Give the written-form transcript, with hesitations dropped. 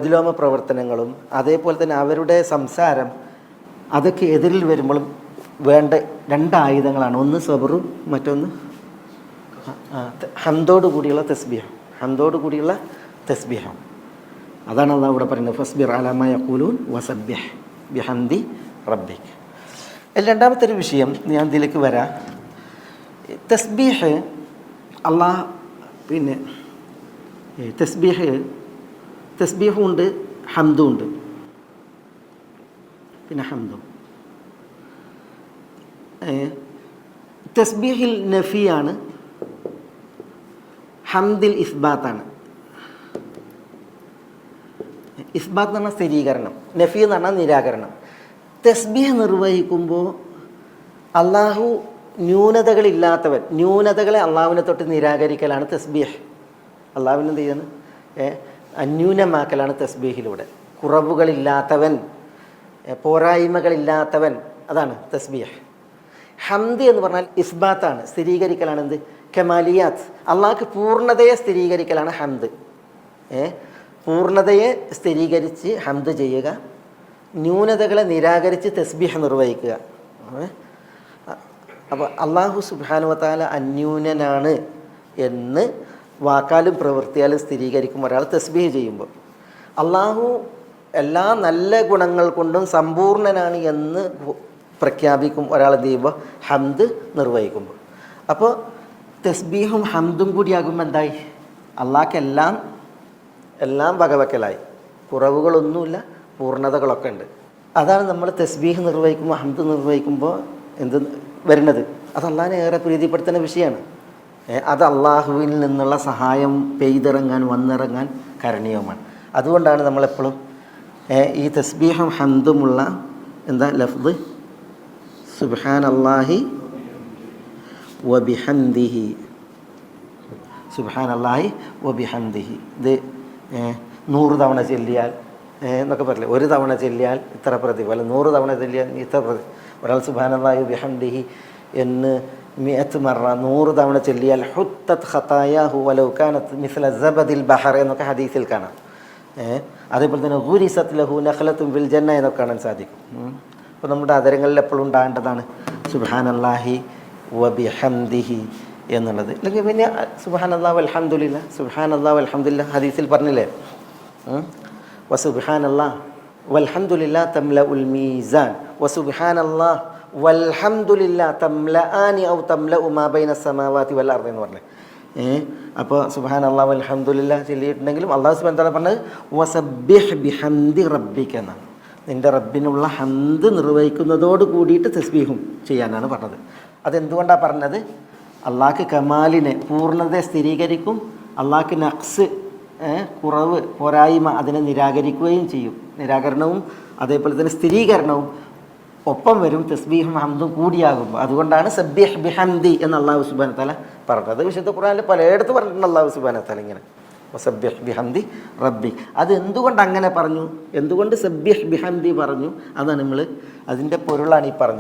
പ്രതിലോമ പ്രവർത്തനങ്ങളും അതേപോലെ തന്നെ അവരുടെ സംസാരം അതൊക്കെ എതിരിൽ വരുമ്പോഴും വേണ്ട രണ്ട് ആയുധങ്ങളാണ്. ഒന്ന് സബറും, മറ്റൊന്ന് ഹംദോട് കൂടിയുള്ള തസ്ബീഹ്. ഹംദോട് കൂടിയുള്ള തസ്ബീഹം. അതാണ് അള്ളാഹു ഇവിടെ പറയുന്നത്, ഫസ്ബിർ അലാ മാ യഖൂലൂൻ വസബ്ബിഹ് ബിഹംദി റബ്ബിക്. രണ്ടാമത്തെ ഒരു വിഷയം ഞാൻ ഇതിലേക്ക് വരാം. തസ്ബീഹ് അള്ളാഹ് പിന്നെ തസ്ബീഹും ഉണ്ട്, ഹംദും ഉണ്ട്. പിന്നെ ഹംദും തസ്ബീഹിൽ നഫിയാണ്, ഹംദിൽ ഇസ്ബാത്താണ്. ഇസ്ബാത്ത് എന്ന് പറഞ്ഞാൽ സ്ഥിരീകരണം, നഫി എന്ന് പറഞ്ഞാൽ നിരാകരണം. തസ്ബീഹ് നിർവഹിക്കുമ്പോൾ അള്ളാഹു ന്യൂനതകളില്ലാത്തവൻ, ന്യൂനതകളെ അള്ളാഹുവിനെ തൊട്ട് നിരാകരിക്കലാണ് തസ്ബീഹ്. അള്ളാഹുവിനെ എന്ത് ചെയ്യുന്നത്? അന്യൂനമാക്കലാണ് തസ്ബീഹിലൂടെ. കുറവുകളില്ലാത്തവൻ, പോരായ്മകളില്ലാത്തവൻ, അതാണ് തസ്ബീഹ്. ഹംദ് എന്ന് പറഞ്ഞാൽ ഇസ്ബാത്താണ്, സ്ഥിരീകരിക്കലാണ്. എന്ത്? കമാലിയാത്ത്, അള്ളാഹ്ക്ക് പൂർണ്ണതയെ സ്ഥിരീകരിക്കലാണ് ഹംദ്. പൂർണ്ണതയെ സ്ഥിരീകരിച്ച് ഹംദ് ചെയ്യുക, ന്യൂനതകളെ നിരാകരിച്ച് തസ്ബീഹ് നിർവഹിക്കുക. അപ്പോൾ അള്ളാഹു സുബ്ഹാനഹു വ തആല അന്യൂനനാണ് എന്ന് വാക്കാലും പ്രവൃത്തിയാലും സ്ഥിരീകരിക്കും ഒരാൾ തസ്ബീഹ് ചെയ്യുമ്പോൾ. അള്ളാഹു എല്ലാ നല്ല ഗുണങ്ങൾ കൊണ്ടും സമ്പൂർണ്ണനാണ് എന്ന് പ്രഖ്യാപിക്കും ഒരാൾ എന്ത് ചെയ്യുമ്പോൾ? ഹംദ് നിർവഹിക്കുമ്പോൾ. അപ്പോൾ തസ്ബീഹും ഹംദും കൂടിയാകുമ്പോൾ എന്തായി? അള്ളാഹ്ക്ക് എല്ലാം വകവെക്കലായി, കുറവുകളൊന്നുമില്ല, പൂർണ്ണതകളൊക്കെ ഉണ്ട്. അതാണ് നമ്മൾ തസ്ബീഹ് നിർവഹിക്കുമ്പോൾ, ഹംദ് നിർവഹിക്കുമ്പോൾ എന്ത് വരുന്നത്? അത് അള്ളാഹിനെ ഏറെ പ്രീതിപ്പെടുത്തുന്ന വിഷയമാണ്. അത് അള്ളാഹുവിൽ നിന്നുള്ള സഹായം പെയ്തിറങ്ങാൻ, വന്നിറങ്ങാൻ കരണീയവുമാണ്. അതുകൊണ്ടാണ് നമ്മളെപ്പോഴും ഈ തസ്ബീഹും ഹംദുമുള്ള ലഫ്ദ് സുബ്ഹാനല്ലാഹി വബിഹംദിഹി, സുബ്ഹാനല്ലാഹി വബിഹംദിഹി. ഇത് 100 തവണ ചൊല്ലിയാൽ എന്നൊക്കെ പറയില്ലേ, ഒരു തവണ ചൊല്ലിയാൽ ഇത്ര പ്രതിഫലം, 100 തവണ ചൊല്ലിയാൽ ഇത്ര പ്രതിഫലം. ഒരാൾ സുബ്ഹാനല്ലാഹി വബിഹംദിഹി എന്ന് 100 മറ 100 തവണ ചൊല്ലിയാൽ ഹുത്തത് ഖതായാഹു വലൗ കാനത് മിസ്ല സബദിൽ ബഹർ എന്നൊക്കെ ഹദീസിൽ കാണാം. അതേപോലെ തന്നെ ഗുരിസത് ലഹു നഖലത്തുൻ ഫിൽ ജന്ന എന്നൊക്കെ കാണാൻ സാധിക്കും. അപ്പോൾ നമ്മുടെ അതരങ്ങളിൽ എപ്പോഴും ഉണ്ടാകേണ്ടതാണ് സുബ്ഹാനല്ലാഹി വബിഹംദിഹി എന്നുള്ളത്. അല്ലെങ്കിൽ പിന്നെ സുബ്ഹാനല്ലാഹി വൽഹംദുലില്ലാഹ്, സുബ്ഹാനല്ലാഹി വൽഹംദുലില്ലാഹ് ഹദീസിൽ പറഞ്ഞില്ലേ, വസുബ്ഹാനല്ലാഹ് വൽഹംദുലില്ലാഹ് തംലഉൽ മീസാൻ വസുബ്ഹാനല്ലാഹ് വൽഹംദുലില്ലാഹ് തംലആനി ഔ തംലഉ മാ ബൈന സമാവാതി വൽ അർദ് എന്ന് പറഞ്ഞു. അപ്പോൾ സുബ്ഹാനല്ലാഹി വൽഹംദുലില്ലാഹ് ചൊല്ലിയിട്ടുണ്ടെങ്കിലും അല്ലാഹു സുബ്ഹാനഹു വ തആല പറഞ്ഞത് വസബ്ബിഹ് ബിഹംദി റബ്ബിക എന്നാണ്. നിൻ്റെ റബ്ബിനുള്ള ഹംദ് നിർവഹിക്കുന്നതോട് കൂടിയിട്ട് തസ്ബീഹും ചെയ്യാനാണ് പറഞ്ഞത്. അതെന്തുകൊണ്ടാണ് പറഞ്ഞത്? അള്ളാഹ്ക്ക് കമാലിനെ, പൂർണ്ണതയെ സ്ഥിരീകരിക്കും, അള്ളാഹ്ക്ക് നഖ്സ്, കുറവ്, പോരായ്മ അതിനെ നിരാകരിക്കുകയും ചെയ്യും. നിരാകരണവും അതേപോലെ തന്നെ സ്ഥിരീകരണവും ഒപ്പം വരും, തസ്ബീഹും ഹംദും കൂടിയാകുമ്പോൾ. അതുകൊണ്ടാണ് സബ്ബിഹ് ബിഹംദി എന്ന് അള്ളാഹു സുബ്ഹാനഹു വ തആല പറഞ്ഞത്. വിശുദ്ധ ഖുർആനിൽ പലയിടത്ത് പറഞ്ഞിട്ടുണ്ട് അള്ളാഹു സുബ്ഹാനഹു വ തആല ഇങ്ങനെ, വസബ്ബിഹ് ബിഹംദി റബ്ബി. അത് എന്തുകൊണ്ട് അങ്ങനെ പറഞ്ഞു, എന്തുകൊണ്ട് സബ്ബിഹ് ബിഹംദി പറഞ്ഞു, അതാണ് നമ്മൾ അതിൻ്റെ പൊരുളാണ് ഈ പറഞ്ഞത്.